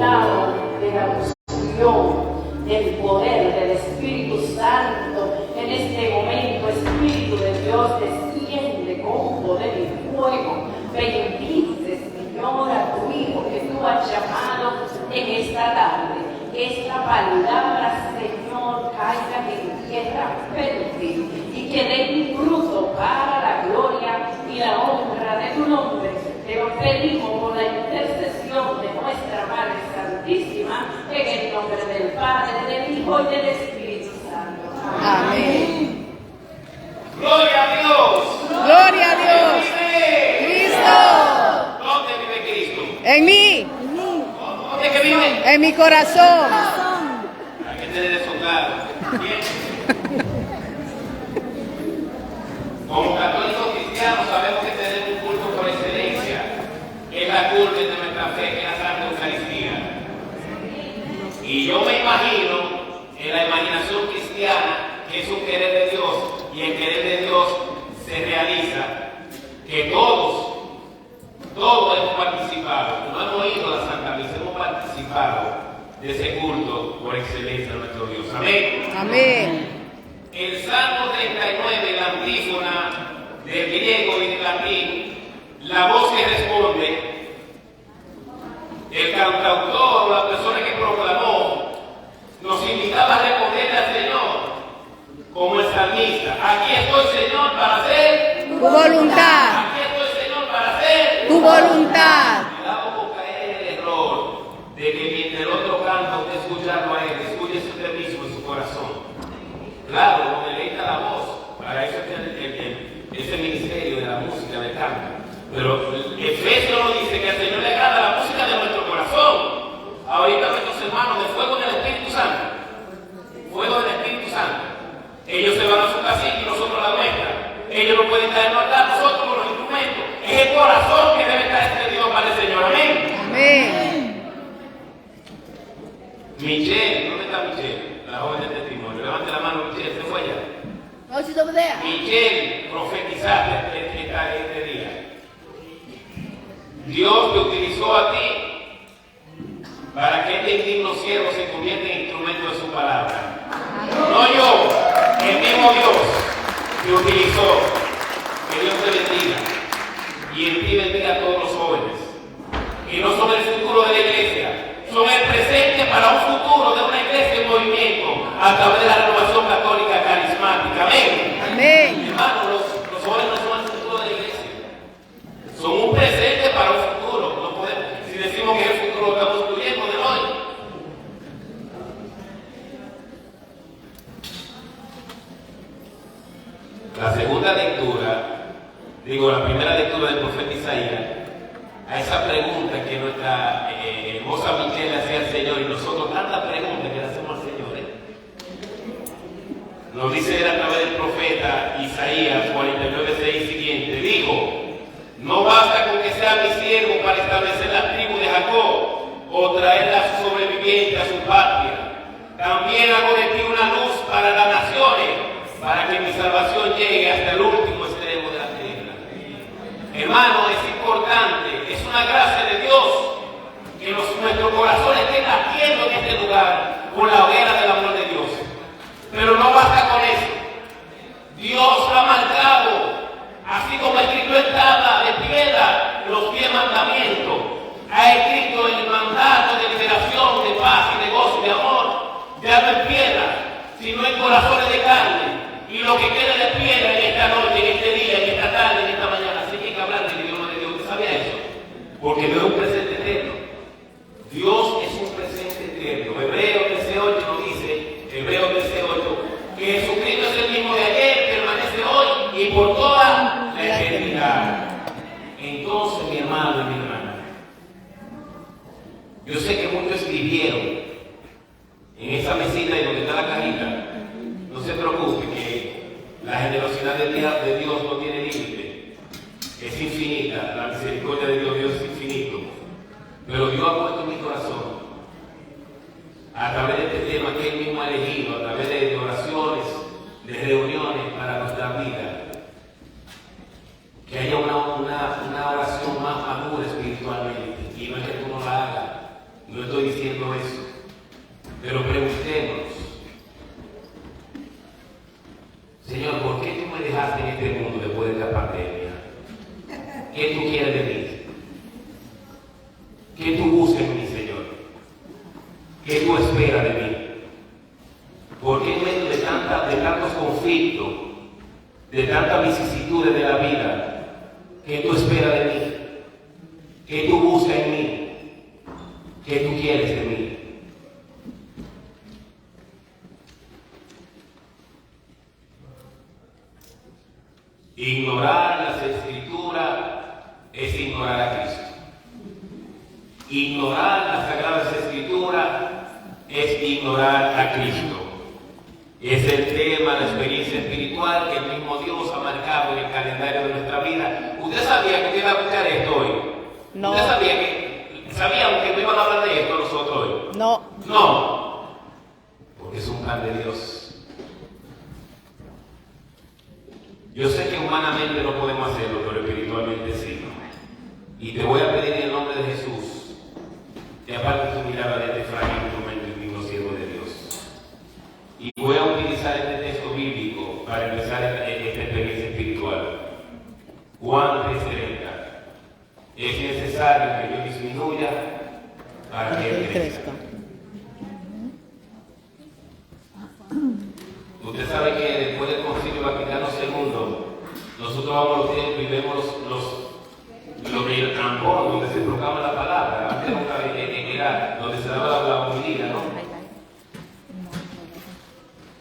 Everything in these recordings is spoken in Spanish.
experimentado de la unción, del poder del Espíritu Santo. En este momento, Espíritu de Dios, desciende con poder y fuego. Bendice, Señor, a tu Hijo que tú has llamado en esta tarde. Que esta palabra, Señor, caiga en tierra fértil y que dé fruto para la gloria y la honra de tu nombre. Te lo pedimos por la intercesión de nuestra Madre Santísima, en el nombre del Padre, del Hijo y del Espíritu Santo. Amén. ¡Gloria a Dios! ¡Gloria a Dios! ¡Cristo! ¿Dónde vive Cristo? En mí, ¿Dónde es que vive? en mi corazón. Hay que tener eso claro. Bien. Como católicos cristianos sabemos que tenemos un culto por excelencia, que es la culpa de nuestra fe, que es la Santa Eucaristía. Y yo me imagino en la imaginación cristiana que es un querer de Dios, y el querer de Dios se realiza, que todos hemos participado, no hemos ido a la Santa Misa, hemos participado de ese culto por excelencia de nuestro Dios. Amén. Amén. El Salmo 39, la antífona del griego y del latín, la voz que responde, el cantautor o la persona que proclamó, nos invitaba a responderle al Señor como el salmista. Aquí estoy, Señor, para hacer Tu voluntad. Aquí estoy, Señor, para hacer Tu voluntad. Cuidado con caer en el error de que mientras el otro canta, usted escucharlo a él, escuche usted mismo en su corazón. Claro, como deleita la voz, para eso es ese ministerio de la música, de canto. Pero Efesios nos dice que al Señor le agrada la música de nuestro corazón. Ahorita nuestros hermanos de fuego del Espíritu Santo, fuego del Espíritu Santo, ellos se van a su casita y nosotros a la nuestra. Ellos no pueden caernos acá, nosotros con los instrumentos. Es el corazón que debe estar extendido para el Señor. Amén. Amén. Michelle, ¿dónde está Michelle? La joven del testimonio. Levante la mano, Michelle, se fue allá. No, she's over there. Michelle, profetizaste este día. Dios te utilizó a ti para que este indigno siervo se convierta en instrumento de su palabra. No yo, el mismo Dios te utilizó. Que Dios te bendiga. Y en ti bendiga a todos los jóvenes. Que no son el futuro de la iglesia, son el presente para un futuro de una iglesia en movimiento a través de la renovación católica carismática. Amén. Amén. Hermanos, los jóvenes no son el futuro de la iglesia, son un presente para un futuro. No podemos, si decimos que el futuro lo estamos construyendo de hoy. La segunda lectura, la primera lectura del profeta Isaías, a esa pregunta que nuestra hermosa Michelle le hacía al Señor, y nosotros tanta pregunta que le hacemos al Señor, nos dice él a través del profeta Isaías 49:6 siguiente, dijo: no basta con que sea mi siervo para establecer la tribu de Jacob o traer a sus sobrevivientes a su patria. También hago de ti una luz para las naciones, para que mi salvación llegue hasta el último extremo de la tierra. Hermano, es importante, es una gracia de Dios que nuestros corazones estén ardiendo en este lugar con la hoguera del amor de Dios. Pero no basta con eso. Dios ha marcado, así como escrito en tabla de piedra, los 10 mandamientos. Ha escrito el mandato de liberación, de paz y de gozo y de amor, ya no en piedra, sino en corazones de carne. Y lo que queda de piedra en esta noche, en este día, en esta tarde, en esta mañana, así que hay que hablar del idioma de Dios. ¿Usted sabía eso? Porque Dios es un presente eterno. Dios es un presente eterno. Hebreos 13:8 nos dice, Hebreos 13:8, que Jesucristo es el mismo de ayer, permanece hoy y por toda la eternidad. Entonces, mi hermano y mi hermana, yo sé que muchos escribieron en esa mesita y donde está la cajita. No se preocupe, que la generosidad de Dios no tiene límite. Es infinita, la misericordia de Dios es infinito. Pero Dios ha puesto en mi corazón, a través de este tema que Él mismo ha elegido, a través de oraciones, de reuniones para nuestra vida, que haya una oración más madura espiritualmente. Y no es que tú no la hagas. No estoy diciendo ¿Qué tú esperas de mí? Porque en medio de tantos conflictos, de tantas vicisitudes de la vida, ¿qué tú esperas de mí? ¿Qué tú buscas en mí? ¿Qué tú quieres de mí? Ignorar las Escrituras es ignorar a Cristo. Ignorar las Sagradas Escrituras es ignorar a Cristo. Es el tema, la experiencia espiritual que el mismo Dios ha marcado en el calendario de nuestra vida. ¿Usted sabía que usted iba a escuchar esto hoy? No. ¿Usted sabíamos que no iban a hablar de esto nosotros hoy? No. No. Porque es un plan de Dios. Yo sé que humanamente no podemos hacerlo, pero espiritualmente sí. Y te voy a pedir en el nombre de Jesús que aparte tu mirada de este frágil instrumento y digno siervo de Dios. Y voy a utilizar este texto bíblico para empezar esta experiencia espiritual. Juan 3:30. Es necesario que yo disminuya para que Él crezca. Usted sabe que después del Concilio Vaticano II, nosotros vamos a los templos y vemos el tambor donde se proclama la palabra. Antes era donde se daba la homilía, ¿no?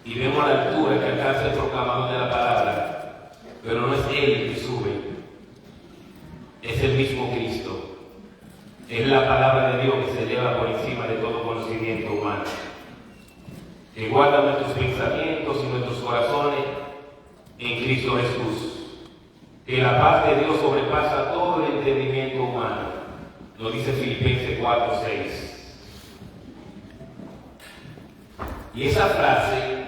Y vemos la altura que alcanza el proclamador de la palabra. Pero no es Él que sube, es el mismo Cristo. Es la palabra de Dios que se eleva por encima de todo conocimiento humano, que guarda nuestros pensamientos y nuestros corazones en Cristo Jesús. Que la paz de Dios sobrepasa todo el entendimiento humano. Lo dice Filipenses 4:6. Y esa frase,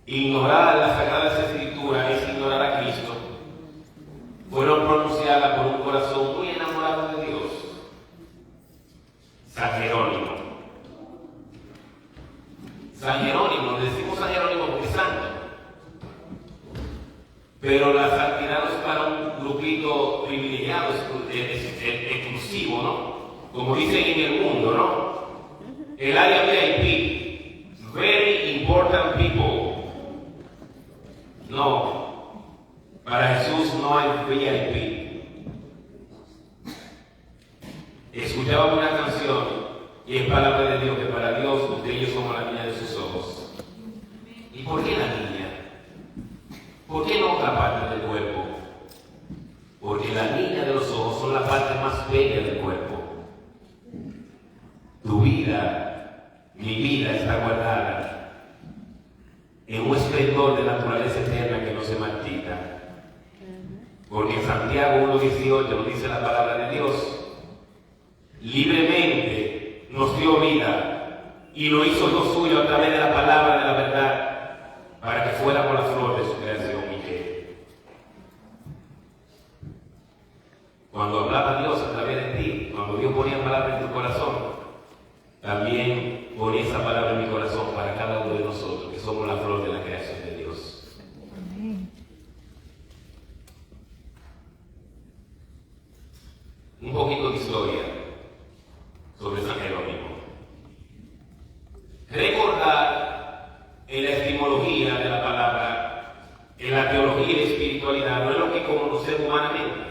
ignorar las Sagradas Escrituras es ignorar a Cristo, fueron pronunciadas por un corazón muy enamorado de Dios, San Jerónimo. San Jerónimo, le decimos San Jerónimo porque es santo, pero la santidad no es para un grupito privilegiado, es exclusivo, ¿no? Como dicen en el mundo, ¿no? El área VIP, very important people. No, para Jesús no hay VIP. Escuchaba una canción y es palabra de Dios, que para Dios usted y yo somos la niña de sus ojos. ¿Y por qué la niña? ¿Por qué no otra parte del cuerpo? Porque la niña de los ojos son la parte más bella del cuerpo. Tu vida, mi vida está guardada en un esplendor de naturaleza eterna que no se marchita. Porque en Santiago 1:18 nos dice la palabra de Dios: libremente nos dio vida y lo hizo lo suyo a través de la palabra de la verdad, para que fuéramos la flor de su creación. Miquel. Cuando hablaba Dios a través de ti, cuando Dios ponía palabra en tu corazón, también ponía esa palabra en mi corazón para cada uno de nosotros, que somos la flor de la creación de Dios. Un poquito de historia sobre San Jerónimo. Recordar en la etimología de la palabra, en la teología y la espiritualidad, no es lo que conocemos humanamente.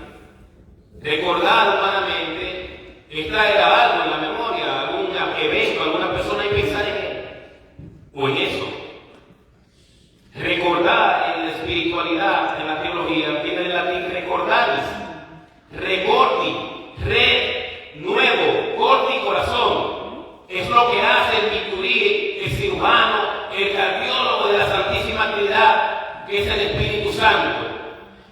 Recordar humanamente es traer algo en la memoria, algún evento, alguna persona y pensar en él o en eso. Recordar en la espiritualidad, en la teología, viene del latín recordaris, recordi, nuevo, corte y corazón. Es lo que hace el bisturí, el cirujano, el cardiólogo de la Santísima Trinidad, que es el Espíritu Santo.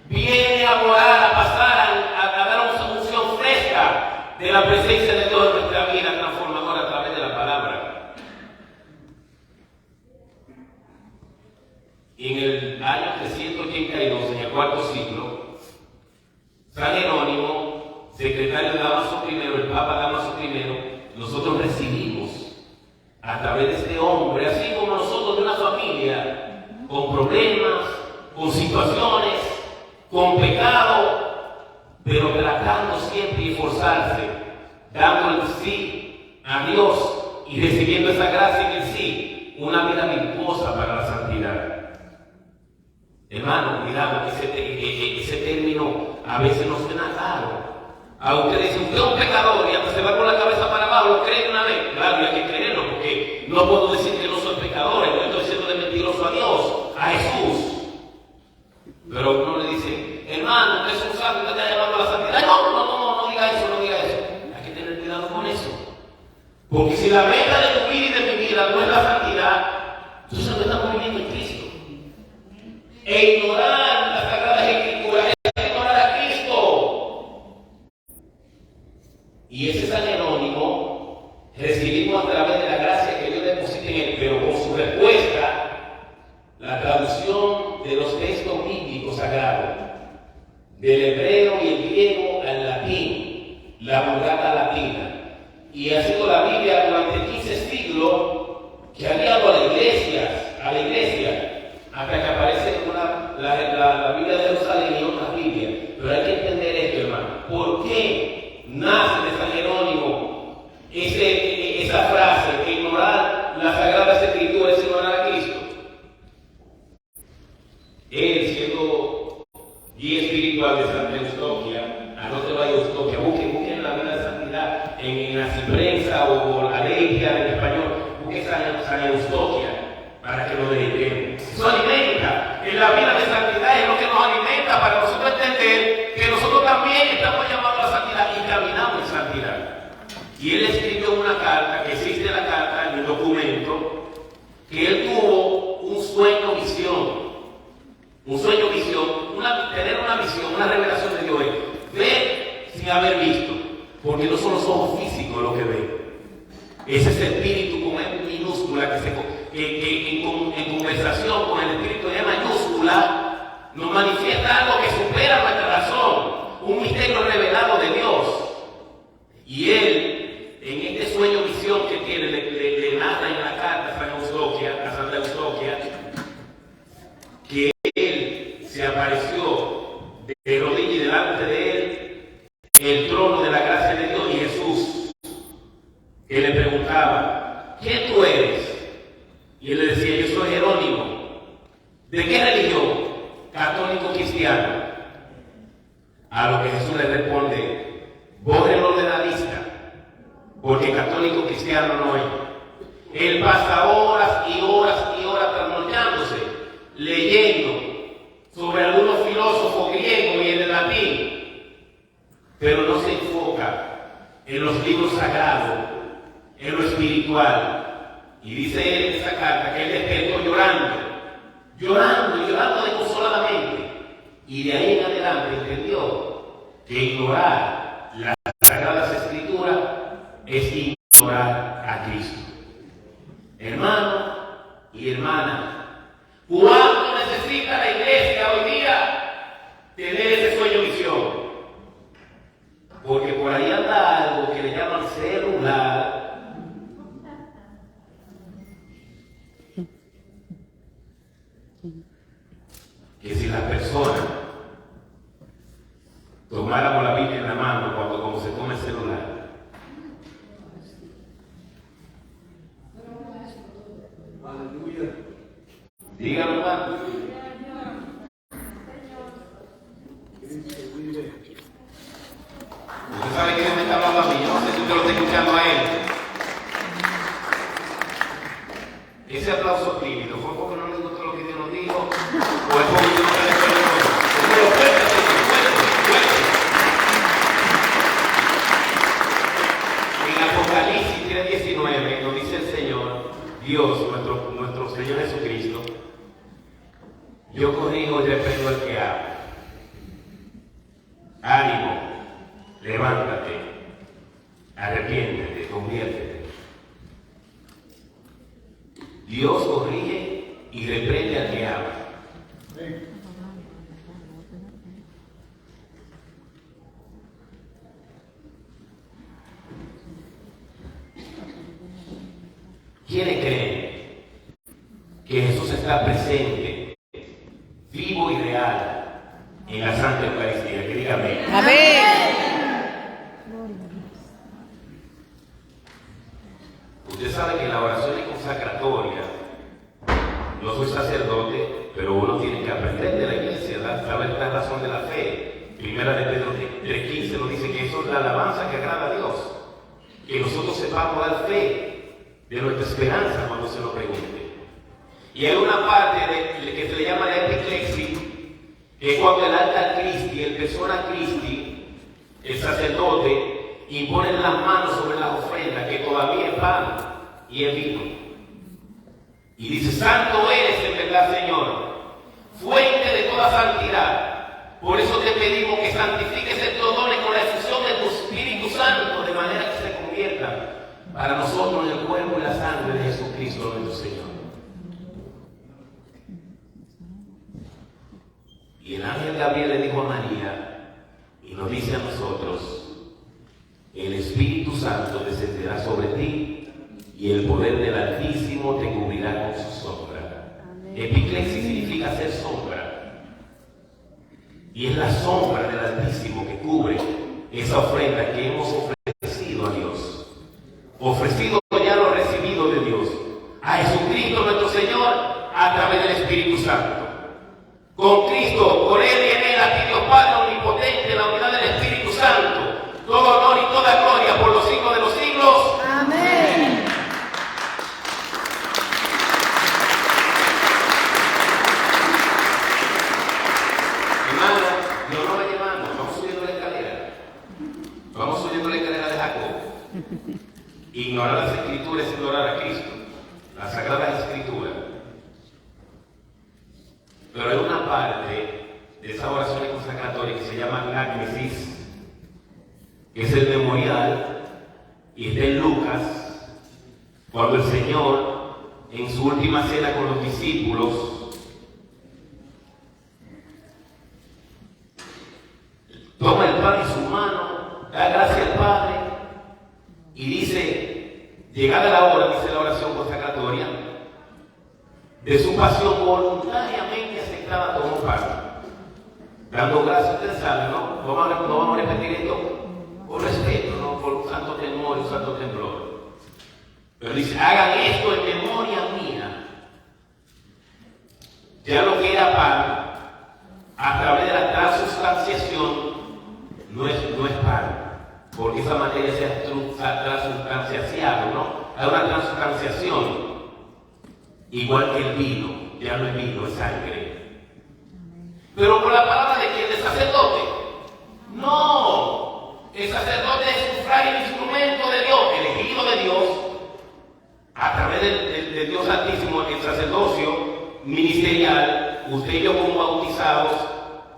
Viene a morar, a pasar, a dar una unción fresca de la presencia de Dios en nuestra vida transformadora a través de la palabra. Y en el año 382, en el cuarto siglo, San Jerónimo, secretario de Damaso I, el Papa Damaso I, nosotros recibimos a través de este hombre, así como nosotros de una familia, con problemas, con situaciones, con pecado, pero tratando siempre de esforzarse, dando el sí a Dios y recibiendo esa gracia en el sí, una vida virtuosa para la santidad. Hermano, cuidado, ese término a veces nos suena raro. A usted dice, usted es un pecador y hasta se va con la cabeza para abajo, ¿lo cree una vez? Claro, y hay que creerlo, porque no puedo decir que no soy pecador, no estoy diciendo de mentiroso a Dios, a Jesús. Pero uno le dice, hermano, usted es un santo, usted está llamando a la santidad. No diga eso, no diga eso. Hay que tener cuidado con eso. Porque si la meta de tu vida y de mi vida no es la santidad, entonces no estamos viviendo en Cristo. E ignorar las Sagradas Escrituras es ignorar a Cristo. Y ese San Jerónimo recibimos a través de la gracia que Dios deposita en él, pero con su respuesta, la traducción de los textos bíblicos sagrados, del hebreo y el griego al latín, la Vulgata latina. Y ha sido la Biblia durante 15 siglos que ha guiado a la iglesia, hasta que aparece la Biblia de Jerusalén y otras Biblias. Pero hay que entender esto, hermano. ¿Por qué nace de San Jerónimo esa frase que ignorar las Sagradas Escrituras es ignorar a Cristo? Él, siendo guía espiritual de Santa Eustoquia, ¿a dónde va Eustoquia? Busquen la vida de santidad en la Ciprensa o la Alegia en español. Busquen San Eustoquia para que lo dediquemos. Eso alimenta. En la vida de santidad es lo que nos alimenta para nosotros entender que nosotros también estamos llamados a la santidad y caminamos en santidad. Y él escribió una carta, que existe la carta en el documento, que él tuvo un sueño-visión. Tener una visión, una revelación de Dios, ver sin haber visto, porque no son los ojos físicos lo que ven, es ese espíritu con E minúscula que en conversación con el espíritu de E mayúscula nos manifiesta algo que supera nuestra razón, un misterio revelado de Dios. Y él, en este sueño visión que tiene, le narra en la carta a Santa Eustoquia, que él se apareció de rodillas y delante de él el trono de la gracia de Dios y Jesús, que le preguntaba, ¿quién tú eres? Y él le decía, yo soy Jerónimo. ¿De qué religión? Católico cristiano. A lo que Jesús le responde, bórrelo de la lista, porque católico cristiano no es. Él pasa horas y horas y horas trasnochándose, leyendo sobre algunos filósofos griegos y en el latín, pero no se enfoca en los libros sagrados, en lo espiritual. Y dice él en esa carta que él despertó llorando desconsoladamente. Y de ahí en adelante entendió que ignorar las Sagradas Escrituras es ignorar a Cristo. Hermano y hermana, ¿cuánto necesita la iglesia hoy día tener ese sueño visión? Porque por ahí anda algo que le llaman celular, que si las personas tomáramos la Biblia en la mano como se toma el celular, díganlo, hermano. Usted sabe que Dios me está hablando a mí, yo no sé si usted lo está escuchando a él. Ese aplauso tímido, ¿fue porque no le gustó lo que Dios nos dijo? ¿O es porque Dios no le gustó? Pero fuerte. En Apocalipsis 3:19 nos dice el Señor, Dios, nuestro Señor Jesucristo, yo corrijo y reprendo al que habla. Ánimo, levántate, arrepiéntete, conviértete. Dios corrige y reprende al que habla. ¿Quiénes creen que Jesús está presente, vivo y real, en la Santa Eucaristía? Que diga amén. Amén. Usted sabe que la oración es consacratoria. No soy sacerdote, pero uno tiene que aprender de la iglesia, saber la razón de la fe. Primera de Pedro 3:15 nos dice que eso es la alabanza que agrada a Dios. Que nosotros sepamos dar fe de nuestra esperanza cuando se nos pregunte. Y hay una parte que se le llama la epiclexis, que es cuando el altar Christi, el persona Christi, el sacerdote, impone las manos sobre las ofrendas, que todavía es pan y es vino. Y dice: santo eres en verdad, Señor, fuente de toda santidad. Por eso te pedimos que santifiques estos dones con la efusión de tu Espíritu Santo, de manera que se conviertan para nosotros en el cuerpo y la sangre de Jesucristo nuestro Señor. Y el ángel Gabriel le dijo a María, y nos dice a nosotros: el Espíritu Santo descenderá sobre ti, y el poder del Altísimo te cubrirá con su sombra. Epiclexis significa hacer sombra. Y es la sombra del Altísimo que cubre esa ofrenda que hemos ofrecido a Dios. Ofrecido ya lo recibido de Dios. A Jesucristo nuestro Señor a través del Espíritu Santo. Con Cristo, por Él y en Él, a ti Dios Padre omnipotente, en la unidad del Espíritu Santo, todo honor y toda gloria por los siglos de los siglos. Amén. Hermano, no nos llevamos, vamos subiendo la escalera. Vamos subiendo la escalera de Jacob. Ignorar las Escrituras es ignorar a Cristo, las Sagradas Escrituras. Pero hay una parte de esa oración consacratoria que se llama Agnesis, que es el memorial, y está en Lucas, cuando el Señor, en su última cena con los discípulos, toma el pan en su mano, da gracias al Padre y dice: llegada la hora, dice la oración consacratoria, de su pasión voluntariamente aceptada, tomó pan, dando gracias. Ustedes saben, ¿no? No vamos a repetir esto por respeto, ¿no? Por un santo temor y un santo temblor. Pero dice: hagan esto en memoria mía. Ya lo que era pan, a través de la transustanciación, no es pan, porque esa materia se ha transustanciado, ¿no? Hay una transustanciación, igual que el vino, ya no es vino, es sangre. Pero por la palabra de quién, del sacerdote. No, el sacerdote es un frágil instrumento de Dios, elegido de Dios, a través del Dios Altísimo, el sacerdocio ministerial. Usted y yo, como bautizados,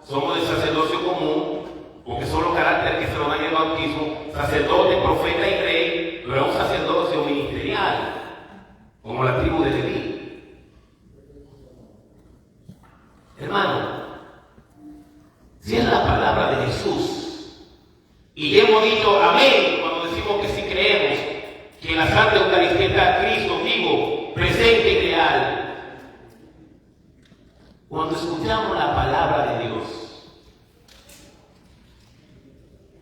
somos del sacerdocio común, porque son los caracteres que se nos dan en el bautismo: sacerdote, profeta y rey. Pero es un sacerdocio ministerial, como la tribu de Leví. Hermano, si es la palabra de Jesús, y hemos dicho amén cuando decimos que sí creemos que en la Santa Eucaristía está Cristo vivo, presente y real. Cuando escuchamos la palabra de Dios,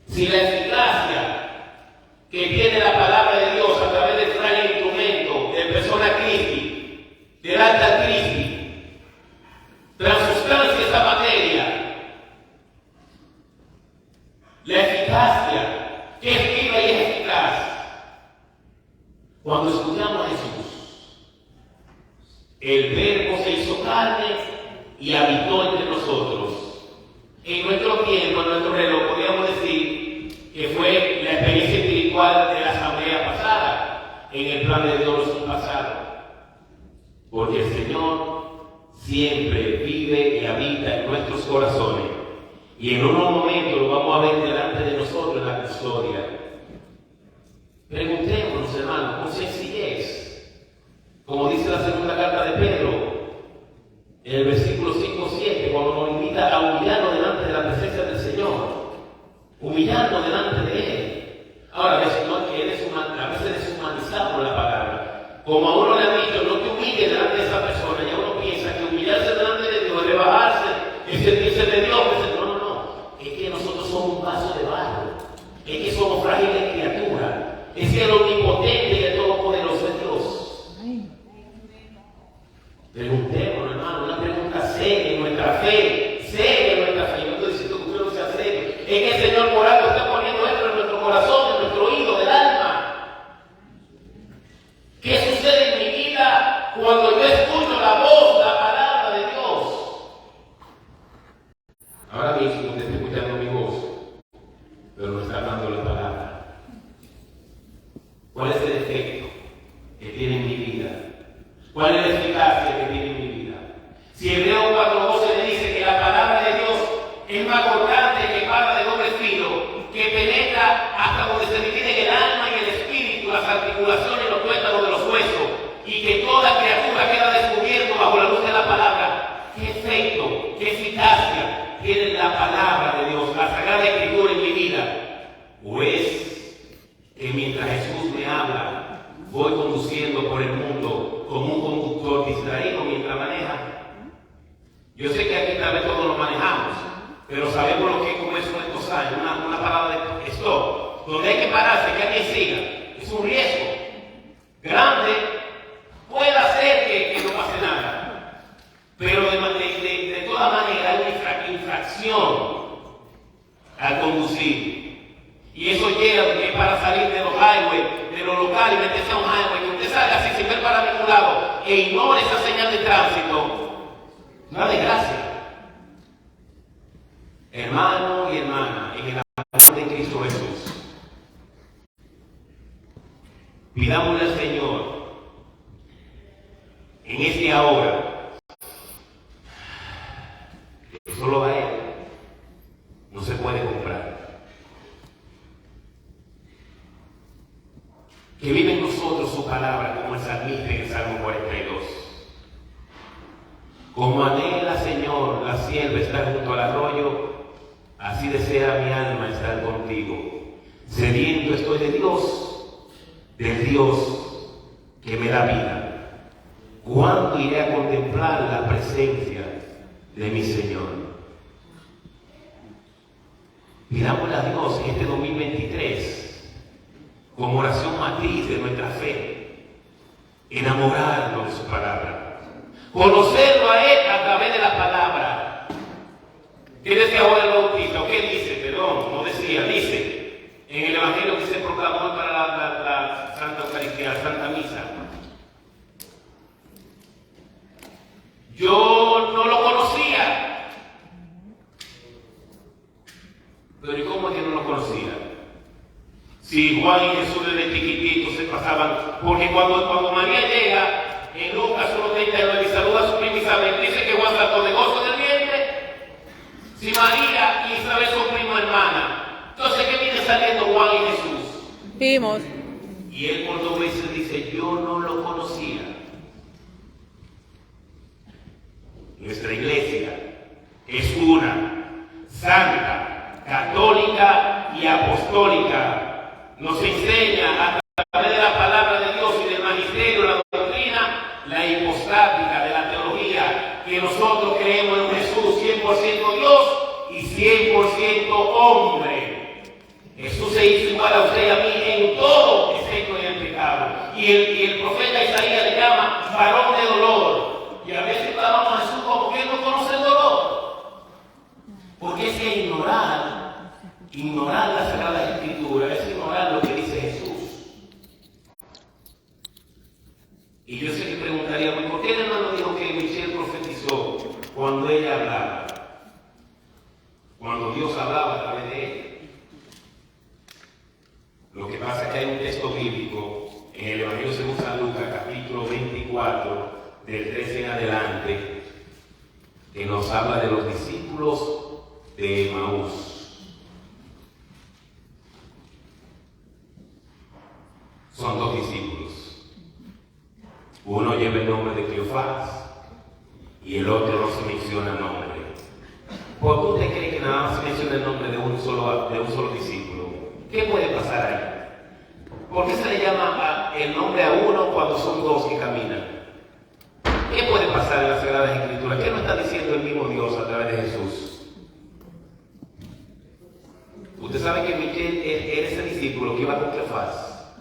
si la eficacia que tiene la palabra de Dios a través del frágil instrumento de persona Christi, del altar Christi, transustancia esa materia, la eficacia que es viva y es eficaz. Cuando escuchamos a Jesús, el Verbo se hizo carne y habitó entre nosotros. En nuestro tiempo, en nuestro reloj, podríamos decir que fue la experiencia espiritual de la asamblea pasada, en el plan de Dios pasado. Porque el Señor siempre vive y habita en nuestros corazones. Y en unos momentos lo vamos a ver delante de nosotros en la historia. Preguntémonos, hermanos, con sencillez, como dice la segunda carta de Pedro, en el versículo 5-7, cuando nos invita a humillarnos delante de la presencia del Señor, humillarnos delante de Él. Ahora, el Señor, que Él es a veces deshumanizado la palabra. Como a uno le ha dicho, no te humilles delante de esa persona, ya uno piensa que humillarse delante de Dios, rebajarse, es sentirse de Dios. No, es que nosotros somos un vaso de barro, es que somos frágiles criaturas, es que el omnipotente y el todopoderoso ¿Cuál es el efecto que tiene en mi vida? ¿Cuál es la eficacia que tiene en mi vida? Si Hebreos 4:12 me dice que la palabra de Dios es más cortante que espada de doble filo, que penetra hasta donde se divide el alma y el espíritu, las articulaciones, los tuétanos de los huesos, y que toda criatura queda descubierto bajo la luz de la palabra. ¿Qué efecto, qué eficacia tiene la palabra de Dios, la Sagrada Escritura en mi vida? Pues que mientras Jesús me habla, voy conduciendo por el mundo como un conductor distraído mientras maneja. Yo sé que aquí tal vez todos lo manejamos, pero sabemos lo que es como eso en estos años, una parada de stop, donde hay que pararse, que alguien siga. Es un riesgo grande, puede hacer que no pase nada, pero de toda manera hay una infracción al conducir. Y eso llega que para salir de los highways, de los locales, y meterse a un highway, que usted salga así sin ver para ningún lado e ignore esa señal de tránsito. Una desgracia. Hermano y hermana, en el amor de Cristo Jesús, pidámosle al Señor en este ahora, que solo a Él no se puede comprar, que vive en nosotros su palabra, como el salmista en el Salmo 42. Como anhela, Señor, la sierva estar junto al arroyo, así desea mi alma estar contigo. Sediento estoy de Dios, del Dios que me da vida. ¿Cuándo iré a contemplar la presencia de mi Señor? Pidámosle a Dios en este 2023, como oración matiz de nuestra fe, enamorarnos de su palabra, conocerlo a Él a través de la palabra. ¿Qué decía Juan el Bautista? ¿O qué dice? Perdón, no decía, dice en el Evangelio que se proclamó para la Santa Eucaristía, la Santa Misa. Yo no lo conocía. Pero ¿y cómo es que no lo conocía? Si Juan y Jesús desde chiquititos se pasaban, porque cuando María llega en Lucas 1:39 y saluda a su prima Isabel, dice que Juan saltó de gozo del vientre. Si María y Isabel son prima hermana, entonces ¿qué viene saliendo Juan y Jesús? Vimos. Y él por 2 veces dice, yo no lo conocía. Nuestra iglesia es una, santa, católica y apostólica. Nos enseña a través de la palabra de Dios y del magisterio, la doctrina, la hipostática de la teología, que nosotros creemos en un Jesús 100% Dios y 100% hombre. Jesús se hizo igual a usted y a mí en todo, excepto en el pecado. Y el profeta Isaías le llama varón de dolor. Y a veces clamamos a Jesús como que Él no conoce el dolor. Porque es que ignorar la Sagrada Escritura es ignorar lo que dice Jesús. Y yo sé que preguntaríamos, ¿por qué el hermano dijo que Michelle profetizó cuando ella hablaba? Cuando Dios hablaba a través de ella. Lo que pasa es que hay un texto bíblico en el Evangelio según San Lucas, capítulo 24, del 13 en adelante, que nos habla de los discípulos de Emaús. Son 2 discípulos. Uno lleva el nombre de Cleofás y el otro no se menciona el nombre. ¿Por qué usted cree que nada más se menciona el nombre de un solo discípulo? ¿Qué puede pasar ahí? ¿Por qué se le llama el nombre a uno cuando son 2 que caminan? ¿Qué puede pasar en las Sagradas Escrituras? ¿Qué nos está diciendo el mismo Dios a través de Jesús? Usted sabe que Michel era ese discípulo que iba con Cleofás,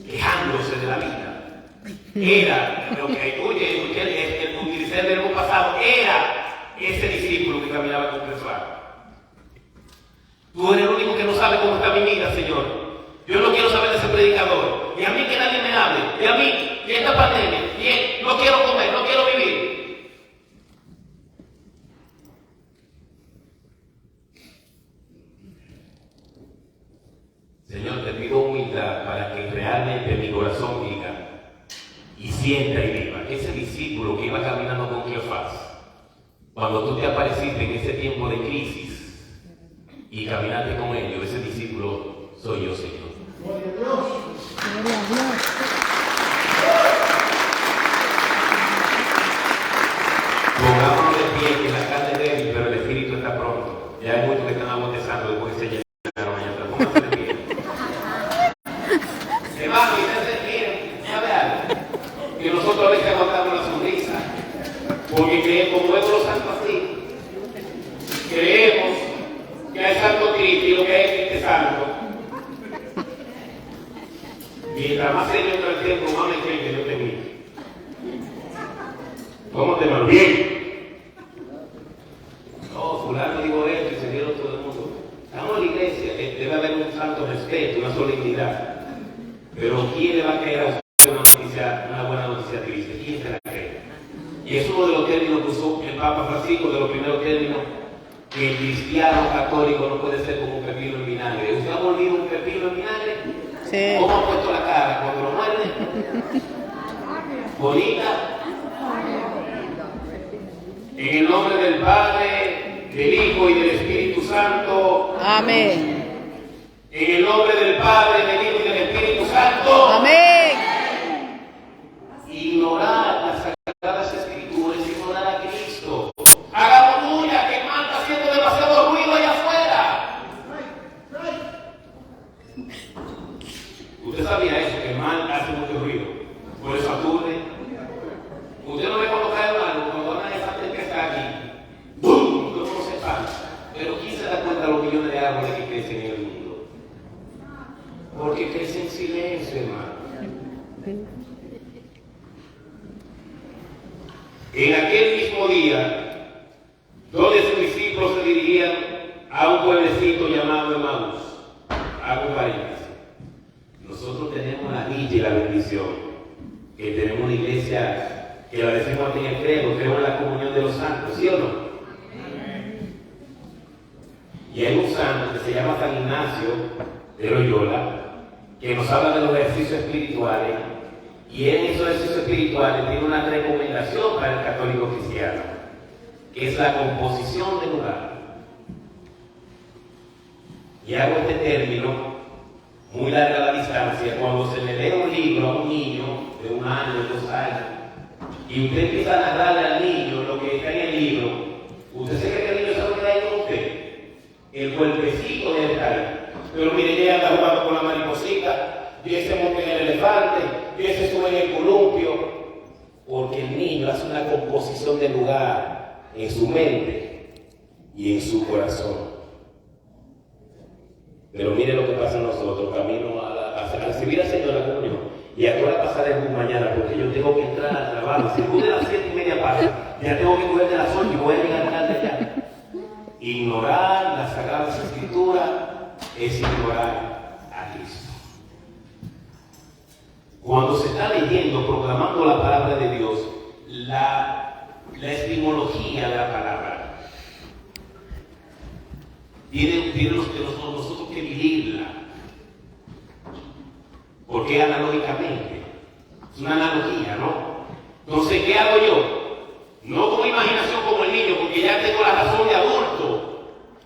quejándose de la vida. Era, lo que utilicé el verbo pasado, era ese discípulo que caminaba con Cleofás. Tú eres el único que no sabe cómo está mi vida, Señor. Yo no quiero saber de ese predicador. Y a mí que nadie me hable. Y a mí, y esta pandemia. Y no quiero comer, no quiero vivir. Señor, te pido humildad para que realmente realmente mi corazón diga y sienta y viva ese discípulo que iba caminando con Cleofás, cuando tú te apareciste en ese tiempo de crisis y caminaste con ellos, ese discípulo soy yo, Señor. Gloria a Dios. Pongámonos de pie, que la carne es débil, pero el espíritu está pronto. Ya hay muchos que están abotezando después que se llenaron allá atrás. Pónganse de pie. Hermano, y ustedes miren, ¿sabe algo? Que nosotros a veces aguantamos la sonrisa, porque creemos, como vemos los santos así, creemos que hay santo Cristo y lo que hay es Cristo santo. Mientras más serio entra el tiempo, más me creen que Dios te mira. ¿Cómo te va? Bien. No, fulano digo esto y se dieron todo el mundo. Estamos en la iglesia, debe haber un santo respeto, una solemnidad. Pero ¿quién le va a creer a usted una buena noticia triste? ¿Quién se la cree? Y es uno de los términos que usó el Papa Francisco, de los primeros términos, que el cristiano católico no puede ser como un pepino en vinagre. ¿Usted ha mordido un pepino en vinagre? Sí. ¿Cómo ha puesto la cara cuando lo muerde? Bonita. En el nombre del Padre, del Hijo y del Espíritu Santo. Amén. En el nombre del Padre, del Hijo y del Espíritu Santo. Amén. Ignorar las Sagradas Escrituras, ignorar a Cristo. Hagamos bulla, que el mal está haciendo demasiado ruido allá afuera. ¿Usted sabía eso? Que el mal hace mucho ruido. Por eso aturde. Usted no ve cuando cae el mal, cuando van a esa tempestad aquí. ¡Bum! Todo se espanta. Pero ¿quién se da cuenta de los millones de árboles que crecen en el mundo? Porque crecen en silencio, hermano. En aquel mismo día, dos de sus discípulos se dirigían a un pueblecito llamado Emaús. Hago un paréntesis. Nosotros tenemos la dicha y la bendición que tenemos una iglesia que la decimos en el credo, creemos en la comunión de los santos, ¿sí o no? Y hay un santo que se llama San Ignacio de Loyola, que nos habla de los ejercicios espirituales, y en esos ejercicios espirituales tiene una recomendación para el católico cristiano, que es la composición del lugar. Y hago este término muy larga la distancia, cuando se le lee un libro a un niño de 1 año, 2 años, y usted empieza a narrarle al niño lo que está en el libro, usted se cree que el niño sabe lo que hay con usted. El cuerpecito debe estar ahí. Pero mire, ella anda jugando con la mariposita, y ese monte en el elefante, y ese sube en el columpio, porque el niño hace una composición del lugar en su mente y en su corazón. Pero mire lo que pasa en nosotros, camino a recibir al Señor la comunión. Y a qué hora pasar el bus mañana, porque yo tengo que entrar al trabajo. Si el bus de las 7:30 pasa, ya tengo que coger de las 8 y voy a llegar tarde ya. Ignorar las Sagradas Escrituras es ignorar a Cristo. Cuando se está leyendo, proclamando la palabra de Dios, la etimología de la palabra, tiene nosotros que vivirla. Porque analógicamente, es una analogía, ¿no? Entonces, ¿qué hago yo? No con imaginación como el niño, porque ya tengo la razón de adulto,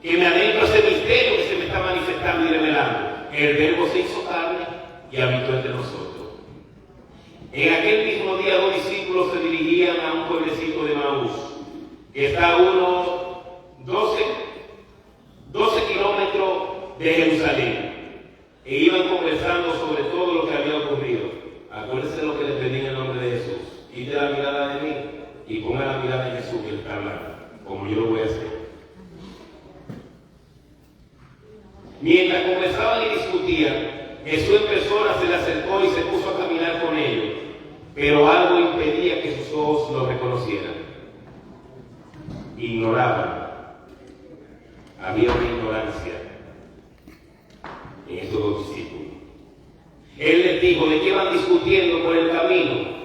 que me adentro ese misterio que se me está manifestando y revelando. El Verbo se hizo carne y habitó entre nosotros. En aquel mismo día, 2 discípulos se dirigían a un pueblecito de Emaús, que está a unos 12 kilómetros de Jerusalén. E iban conversando sobre todo lo que había ocurrido. Acuérdense lo que les pedí en el nombre de Jesús. Quite la mirada de mí y ponga la mirada en Jesús que Él está hablando, como yo lo voy a hacer. Mientras conversaban y discutían, Jesús en persona se le acercó y se puso a caminar con ellos, pero algo impedía que sus ojos lo reconocieran. Ignoraban. Había una ignorancia en estos 2 discípulos. Él les dijo: ¿de qué van discutiendo por el camino?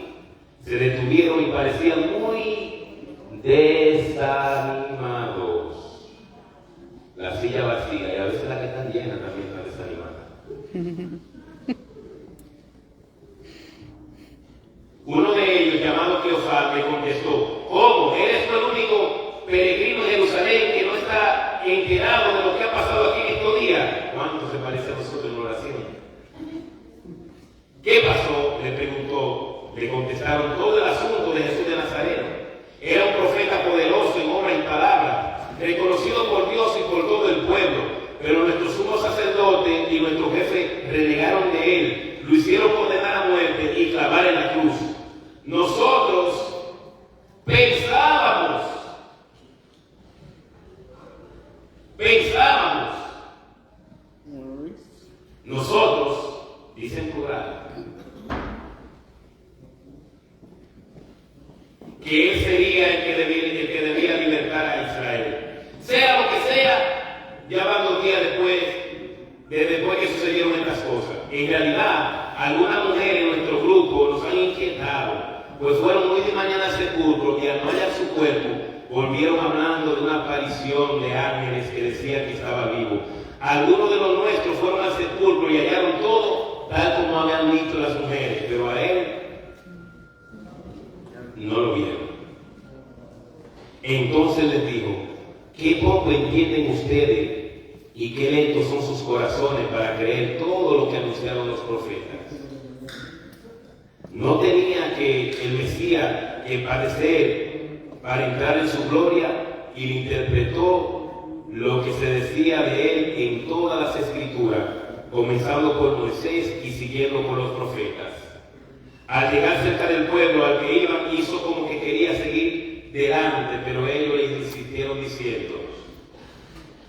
Se detuvieron y parecían muy desanimados. La silla vacía, y a veces la que están llena también está desanimada. me contestó, ¿cómo? ¿Eres tú el único peregrino en Jerusalén que no está enterado de lo que ha pasado aquí en estos días? ¿Cuánto se parece a nosotros en oración? ¿Qué pasó? Le preguntó. Le contestaron todo el asunto de Jesús de Nazareno. Era un profeta poderoso en obra y palabra, reconocido por Dios y por todo el pueblo. Pero nuestros sumos sacerdotes y nuestros jefes renegaron de él, lo hicieron condenar a muerte y clavar en la cruz. Nosotros pensábamos, nosotros, dicen plural, que él sería el que debía libertar a Israel. Sea lo que sea, ya van 2 días después que sucedieron estas cosas. En realidad, algunas mujeres en nuestro grupo nos han inquietado, pues fueron muy de mañana al sepulcro y al no hallar su cuerpo, volvieron hablando de una aparición de ángeles que decían que estaba vivo. Algunos de los nuestros fueron al sepulcro y hallaron todo tal como habían dicho las mujeres, pero a él no lo vieron. Entonces les dijo, qué poco entienden ustedes y qué lentos son sus corazones para creer todo lo que anunciaron los profetas. ¿No tenía que el Mesías que padecer para entrar en su gloria? Y le interpretó lo que se decía de él en todas las escrituras, comenzando por Moisés y siguiendo por los profetas. Al llegar cerca del pueblo al que iban, hizo como que quería seguir delante, pero ellos le insistieron diciendo,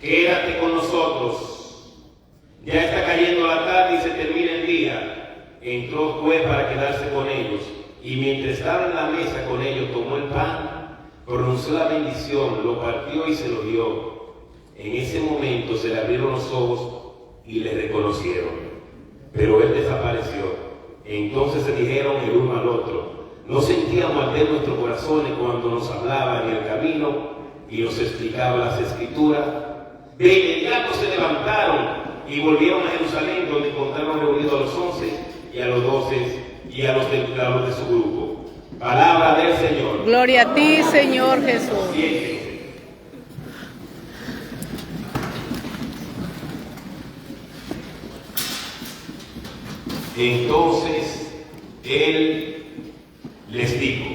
quédate con nosotros, ya está cayendo la tarde y se termina el día. Entró pues para quedarse con ellos, y mientras estaba en la mesa con ellos, tomó el pan, pronunció la bendición, lo partió y se lo dio. En ese momento se le abrieron los ojos y le reconocieron, pero él desapareció. Entonces se dijeron el uno al otro, ¿no sentíamos arder nuestros corazones cuando nos hablaba en el camino y nos explicaba las escrituras? De inmediato se levantaron y volvieron a Jerusalén, donde encontraron reunidos a los 11 y a los 12 y a los de su grupo. Palabra del Señor. Gloria a ti, Señor Jesús. Siéntense. Entonces él les dijo,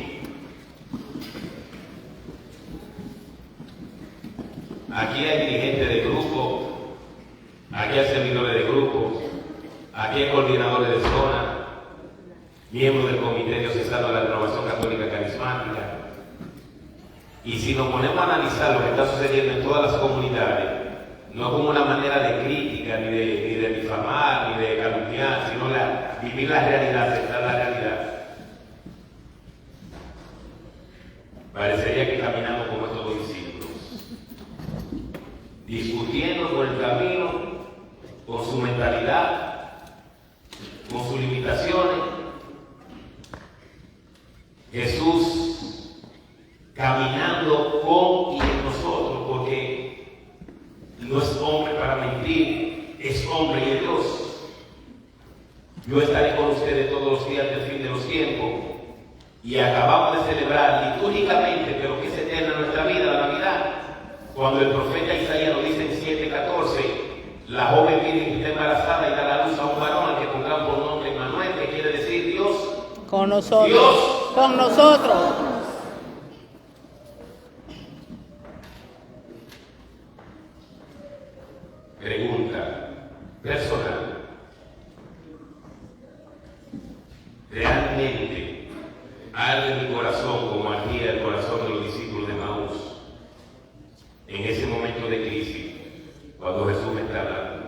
aquí hay dirigentes de grupo, aquí hay servidores de grupo, aquí hay coordinadores de zona, miembros del Comité Diocesano de la Renovación Católica Carismática. Y si nos ponemos a analizar lo que está sucediendo en todas las comunidades, no como una manera de crítica, ni de difamar, ni de calumniar, sino vivir la realidad, aceptar la realidad, parecería que caminamos como estos dos discípulos, discutiendo por el camino, con su mentalidad, con sus limitaciones. Jesús caminando con y en nosotros, porque no es hombre para mentir, es hombre y es Dios. Yo estaré con ustedes todos los días del fin de los tiempos. Y acabamos de celebrar litúrgicamente, pero que es eterna nuestra vida, la Navidad, cuando el profeta Isaías nos dice en 7:14, la joven virgen está embarazada y da la luz a un varón al que pondrán por nombre Emmanuel, que quiere decir Dios Con nosotros. Dios Con nosotros. Pregunta personal. ¿Realmente arde mi corazón como ardía el corazón de los discípulos de Maús en ese momento de crisis, cuando Jesús me está hablando?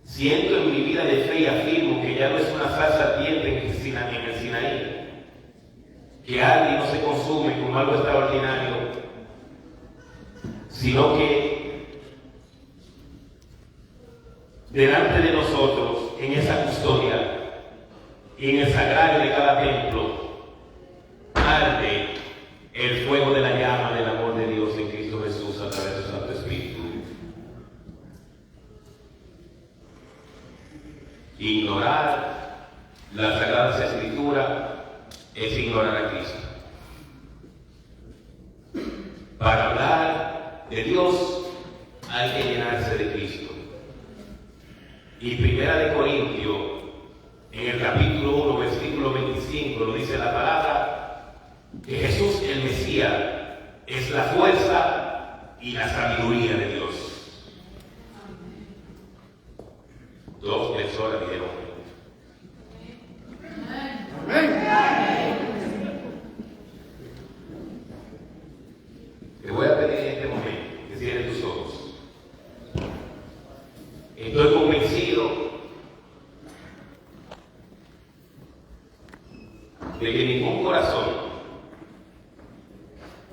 Siento en mi vida de fe y afirmo que ya no es una salsa ardiente en el Sinaí, que arde y no se consume como algo extraordinario, sino que delante de nosotros, en esa custodia y en el sagrario de cada templo, arde el fuego de la llama del amor de Dios en Cristo Jesús a través de su Santo Espíritu. Ignorar las Sagradas Escrituras es ignorar a Cristo. Para hablar de Dios hay que llenarse de Cristo. Y Primera de Corintios, en el capítulo 1, versículo 25, lo dice la palabra, que Jesús el Mesías es la fuerza y la sabiduría de Dios. Dos personas dijeron amén. Te voy a pedir en este momento que cierres tus ojos. Estoy convencido de que ningún corazón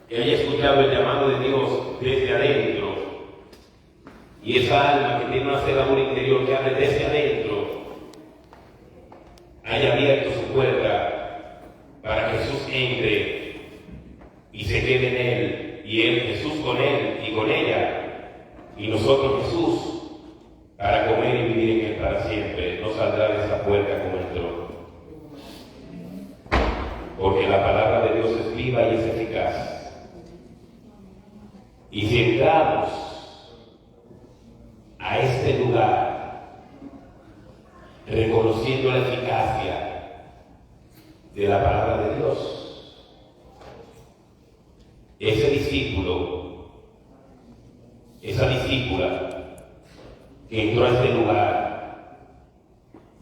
que haya escuchado el llamado de Dios desde adentro, y esa alma que tiene una cerradura interior que abre desde adentro, haya abierto su puerta para que Jesús entre y se quede en él, y él, Jesús con él y con ella, y nosotros Jesús, para comer y vivir en él para siempre. No saldrá de esa puerta como entró. Porque la palabra de Dios es viva y es eficaz. Y si entramos a este lugar reconociendo la eficacia de la palabra de Dios, ese discípulo, esa discípula que entró a este lugar,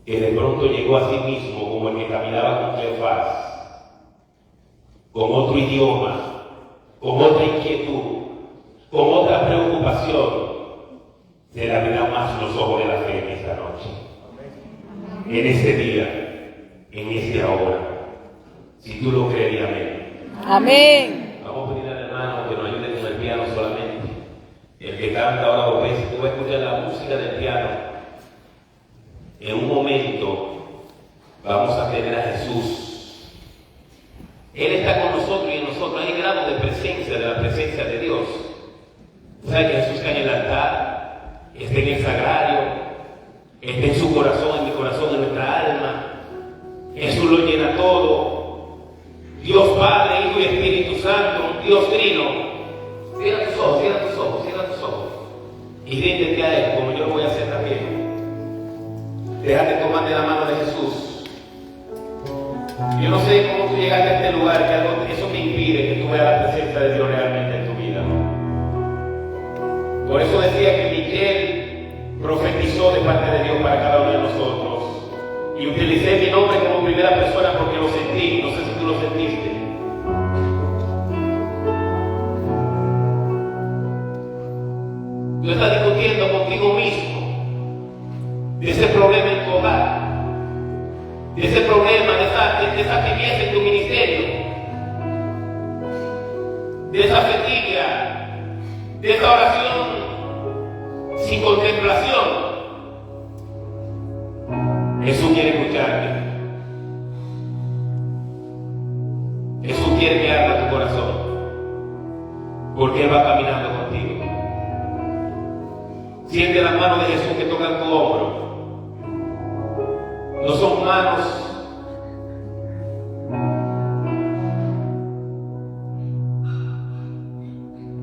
que de pronto llegó a sí mismo como el que caminaba con Cleofás, con otro idioma, con otra inquietud, con otra preocupación, se le abrirán más los ojos de la fe en esta noche, en este día, en esta hora. Si tú lo crees, amén. Amén. Vamos a pedir al hermano que nos ayude con el piano solamente. El que canta ahora dos veces, tú vas a escuchar la música del piano. En un momento vamos a tener a Jesús. Él está con nosotros y en nosotros hay grado de presencia, de la presencia de Dios. ¿Sabe que Jesús está en el altar? Está en el sagrario, está en su corazón, en mi corazón, en nuestra alma. Jesús lo llena todo. Dios Padre, Hijo y Espíritu Santo, un Dios trino. Cierra tus ojos, cierra tus ojos, cierra tus ojos. Y ríndete a Él, como yo lo voy a hacer también. Déjate tomar de la mano de Jesús. Yo no sé cómo tú llegaste a este lugar, que eso te impide que tú veas la presencia de Dios realmente en tu vida. Por eso decía que Miguel profetizó de parte de Dios para cada uno de nosotros. Y utilicé mi nombre como primera persona porque lo sentí. No sé si tú lo sentiste. Tú estás discutiendo contigo mismo de ese problema en tu hogar, de ese problema, de esa tibieza en tu ministerio, de esa fatiga, de esa oración sin contemplación. Jesús quiere escucharte. Jesús quiere que abra tu corazón, porque Él va caminando contigo. Siente las manos de Jesús que tocan tu hombro. No son manos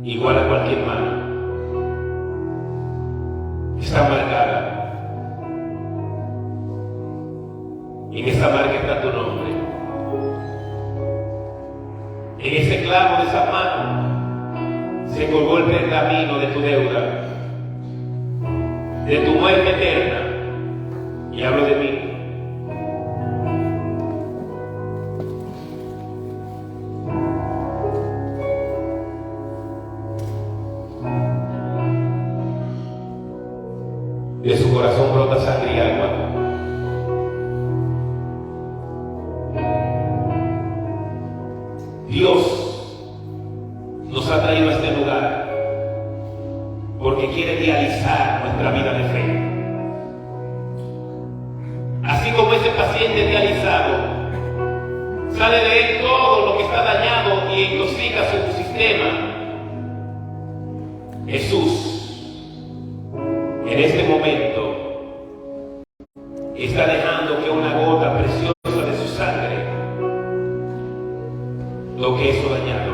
igual a cualquier mano. Está marcada. Y en esa marca está tu nombre. En ese clavo de esa mano se colgó el pergamino de tu deuda, de tu muerte eterna. Y hablo de mí. De su corazón brota sangre y agua. Dios nos ha traído a este lugar porque quiere dializar nuestra vida de fe. Así como ese paciente dializado sale de él todo lo que está dañado y intoxica su sistema, Jesús en este momento está dejando que una gota preciosa de su sangre lo que eso dañado.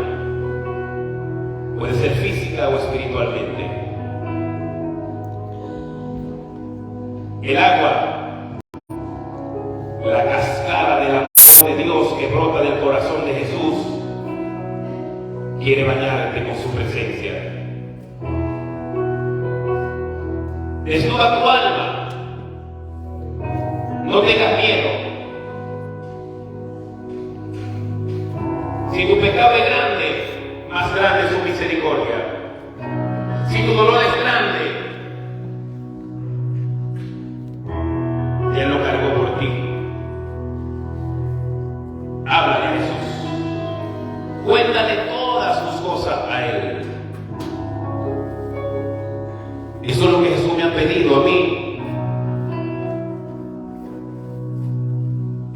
Puede ser física o espiritualmente. El agua, la cascada del amor de Dios que brota del corazón de Jesús, quiere bañarte con su presencia. Desnuda tu alma. No tengas miedo. Si tu pecado es grande, más grande es su misericordia. Si tu dolor es grande, Él lo cargó por ti. Háblale a Jesús. Cuéntale todas sus cosas a Él. Eso es lo que Jesús me ha pedido a mí.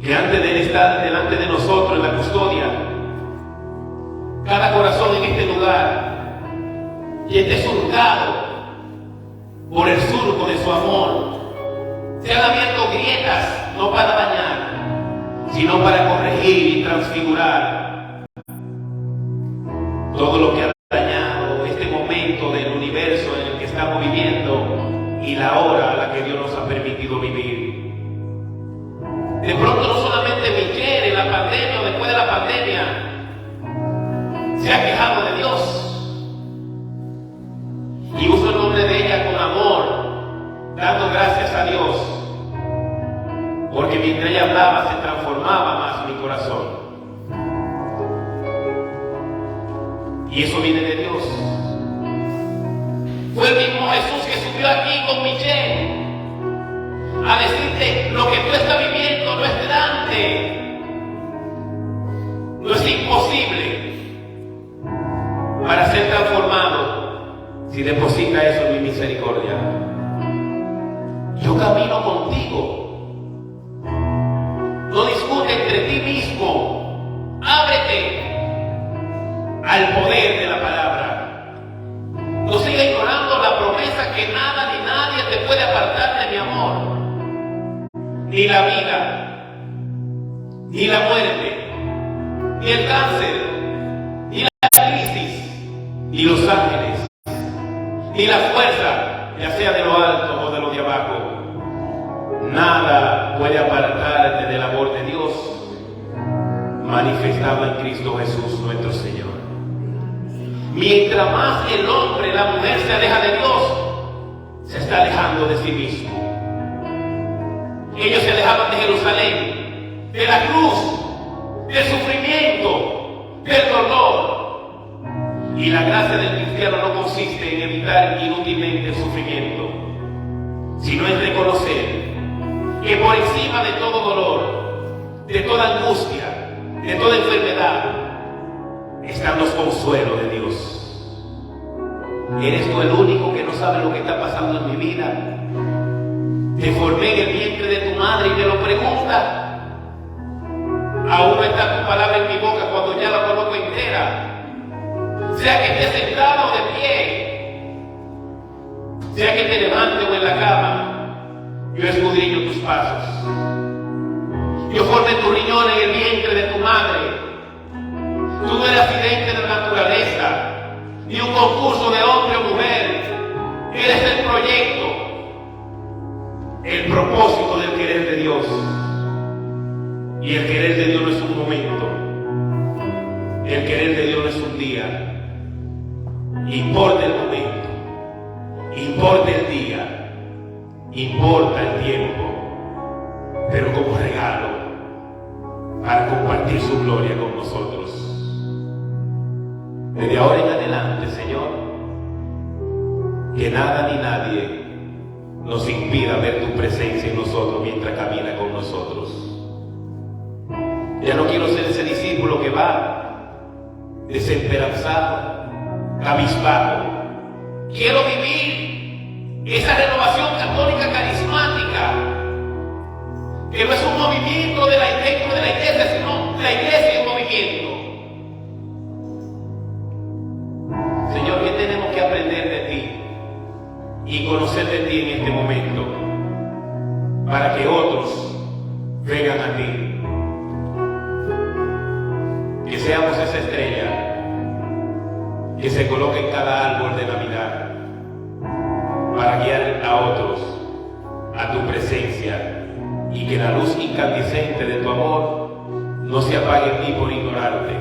Que antes de Él estar delante de nosotros en la custodia, cada corazón en este lugar y esté surcado por el surco de su amor. Se han abierto grietas, no para dañar, sino para corregir y transfigurar todo lo que ha dañado este momento del universo en el que estamos viviendo y la hora a la que Dios nos ha permitido vivir. De pronto no solamente Michelle en la pandemia o después de la pandemia se ha quejado de Dios, y uso el nombre de ella con amor, dando gracias a Dios, porque mientras ella hablaba se transformaba más mi corazón. Y eso viene de Dios. Fue el mismo Jesús que subió aquí con Michelle a decirte: lo que tú estás viviendo no es grande, no es imposible para ser transformado si deposita eso en mi misericordia. Yo camino contigo. No discute entre ti mismo. Ábrete al poder de la palabra. No siga ignorando la promesa que nada ni nadie te puede apartar de mi amor. Ni la vida, ni la muerte, ni el cáncer, ni la crisis, ni los ángeles, ni la fuerza, ya sea de lo alto o de lo de abajo. Nada puede apartarte del amor de Dios manifestado en Cristo Jesús nuestro Señor. Mientras más el hombre, la mujer se aleja de Dios, se está alejando de sí mismo. Ellos se alejaban de Jerusalén, de la cruz, del sufrimiento, del dolor. Y la gracia del cristiano no consiste en evitar inútilmente el sufrimiento, sino en reconocer que por encima de todo dolor, de toda angustia, de toda enfermedad, están los consuelos de Dios. ¿Eres tú el único que no sabe lo que está pasando en mi vida? Te formé en el vientre de tu madre y me lo pregunta. Aún está tu palabra en mi boca cuando ya la conozco entera. Sea que esté sentado o de pie, sea que te levante o en la cama, yo escudriño tus pasos. Yo formé tu riñón en el vientre de tu madre. Tú no eres accidente de la naturaleza, ni un concurso de hombre o mujer. Eres el proyecto, el propósito del querer de Dios. Y el querer de Dios no es un momento. El querer de Dios no es un día. Importa el momento, importa el día, importa el tiempo, pero como regalo para compartir su gloria con nosotros. Desde ahora en adelante, Señor, que nada ni nadie nos impida ver tu presencia en nosotros mientras camina con nosotros. Ya no quiero ser ese discípulo que va desesperanzado, cabizbajo. Quiero vivir esa renovación católica carismática, que no es un movimiento de la iglesia, sino la iglesia en movimiento. Señor, ¿qué tenemos que aprender de ti y conocer de ti en este momento para que otros vengan a ti? Que seamos esa estrella que se coloca en cada árbol de Navidad para guiar a otros a tu presencia, y que la luz incandescente de tu amor no se apague en mí por ignorarte.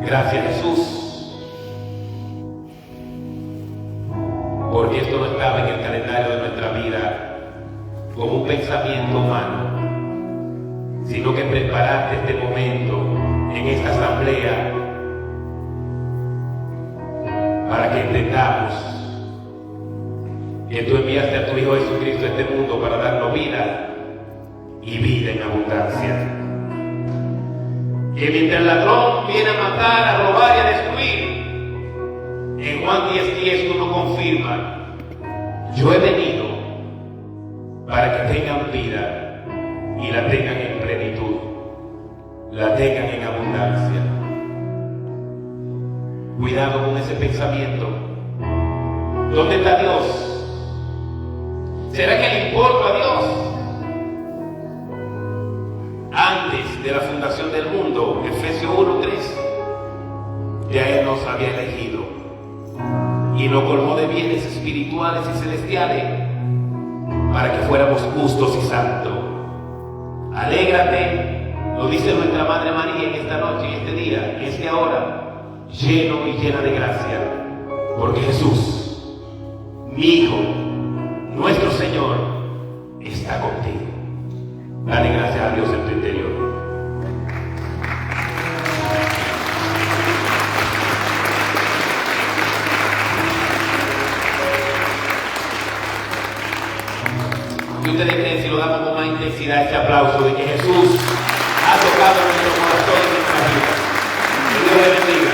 Gracias, Jesús, porque esto no estaba en el calendario de nuestra vida como un pensamiento humano, sino que preparaste este momento en esta asamblea para que entendamos que tú enviaste a tu Hijo Jesucristo a este mundo para darnos vida y vida en abundancia. Que mientras el ladrón viene a matar, a robar y a destruir, en Juan 10:10 tú nos confirmas: yo he venido para que tengan vida y la tengan en plenitud, la tengan en abundancia. Cuidado con ese pensamiento. ¿Dónde está Dios? ¿Será que le importa a Dios? Antes de la fundación del mundo, Efesios 1:3, ya Él nos había elegido y nos colmó de bienes espirituales y celestiales para que fuéramos justos y santos. Alégrate, lo dice nuestra Madre María en esta noche, en este día, en esta hora, lleno y llena de gracia, porque Jesús, mi Hijo, nuestro Señor, está contigo. Dale gracias a Dios en tu interior. ¿Qué ustedes creen si lo damos con más intensidad este aplauso de que Jesús ha tocado nuestro corazón y nuestra vida? Que Dios le bendiga.